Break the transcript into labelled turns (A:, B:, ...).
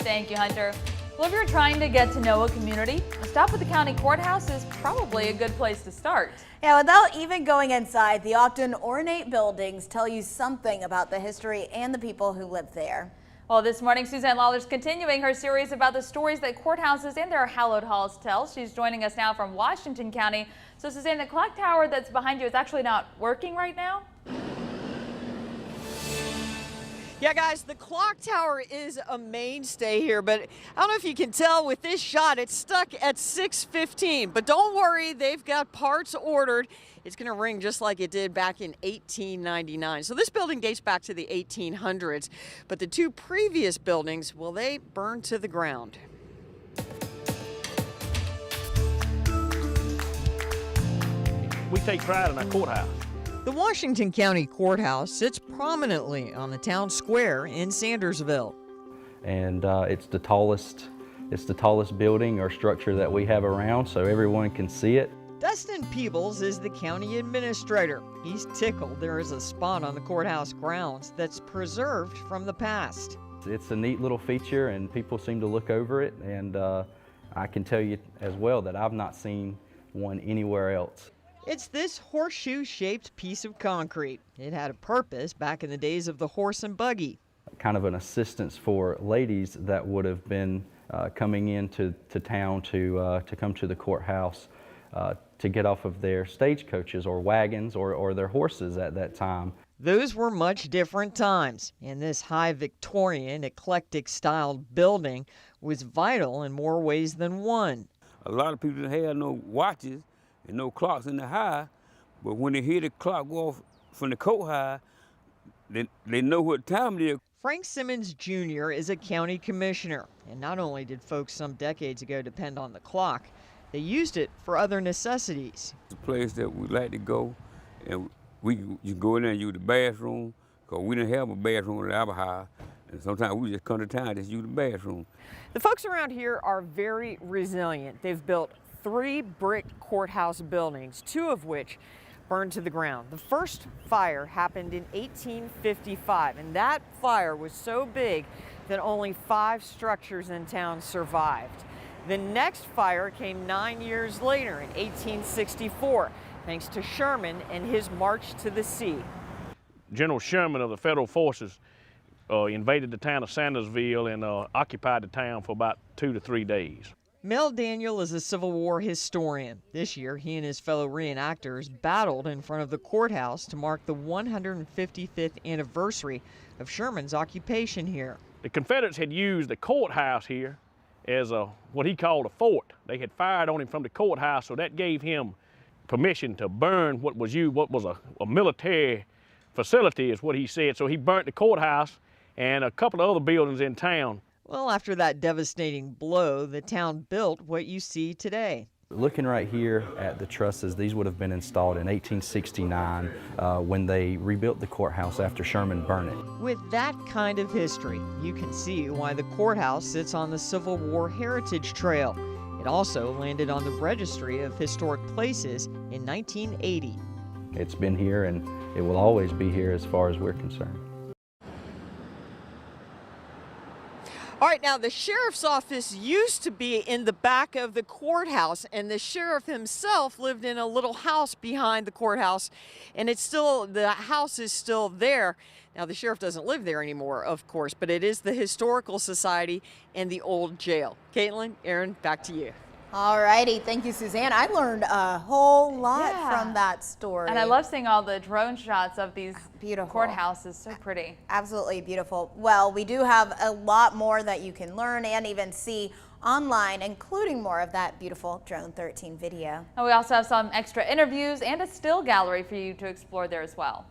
A: Thank you, Hunter. Well, if you're trying to get to know a community, a stop at the county courthouse is probably a good place to start.
B: Yeah, without even going inside, the often ornate buildings tell you something about the history and the people who live there.
A: Well, this morning, Suzanne Lawler's continuing her series about the stories that courthouses and their hallowed halls tell. She's joining us now from Washington County. So, Suzanne, the clock tower that's behind you is actually not working right now?
C: Yeah, guys, the clock tower is a mainstay here, but I don't know if you can tell with this shot, it's stuck at 6:15. But don't worry, they've got parts ordered. It's going to ring just like it did back in 1899. So this building dates back to the 1800s, but the two previous buildings, well, they burned to the ground.
D: We take pride in our courthouse.
C: The Washington County Courthouse sits prominently on the town square in Sandersville.
E: And it's the tallest building or structure that we have around, so everyone can see it.
C: Dustin Peebles is the county administrator. He's tickled there is a spot on the courthouse grounds that's preserved from the past.
E: It's a neat little feature and people seem to look over it, and I can tell you as well that I've not seen one anywhere else.
C: It's this horseshoe-shaped piece of concrete. It had a purpose back in the days of the horse and buggy.
E: Kind of an assistance for ladies that would have been coming into town to come to the courthouse to get off of their stagecoaches or wagons or their horses at that time.
C: Those were much different times, and this high Victorian, eclectic-styled building was vital in more ways than one.
F: A lot of people didn't have no watches and no clocks in the high, but when they hear the clock go off from the courthouse, they know what time it is.
C: Frank Simmons Jr. is a county commissioner, and not only did folks some decades ago depend on the clock, they used it for other necessities.
F: It's a place that we like to go, and you go in there and use the bathroom, because we didn't have a bathroom at our house, and sometimes we just come to town and just use the bathroom.
C: The folks around here are very resilient. They've built 3 brick courthouse buildings, 2 of which burned to the ground. The first fire happened in 1855, and that fire was so big that only 5 structures in town survived. The next fire came 9 years later in 1864, thanks to Sherman and his march to the sea.
D: General Sherman of the Federal Forces invaded the town of Sandersville and occupied the town for about 2 to 3 days.
C: Mel Daniel is a Civil War historian. This year, he and his fellow reenactors battled in front of the courthouse to mark the 155th anniversary of Sherman's occupation here.
D: The Confederates had used the courthouse here as what he called a fort. They had fired on him from the courthouse, so that gave him permission to burn what was a military facility, is what he said. So he burnt the courthouse and a couple of other buildings in town.
C: Well, after that devastating blow, the town built what you see today.
E: Looking right here at the trusses, these would have been installed in 1869 when they rebuilt the courthouse after Sherman burned it.
C: With that kind of history, you can see why the courthouse sits on the Civil War Heritage Trail. It also landed on the Registry of Historic Places in 1980.
E: It's been here and it will always be here as far as we're concerned.
C: All right, now the sheriff's office used to be in the back of the courthouse, and the sheriff himself lived in a little house behind the courthouse, and the house is still there. Now the sheriff doesn't live there anymore, of course, but it is the Historical Society and the old jail. Caitlin, Aaron, back to you.
B: All righty, thank you, Suzanne. I learned a whole lot from that story.
A: And I love seeing all the drone shots of these
B: beautiful
A: courthouses. So pretty.
B: Absolutely beautiful. Well, we do have a lot more that you can learn and even see online, including more of that beautiful Drone 13 video.
A: And we also have some extra interviews and a still gallery for you to explore there as well.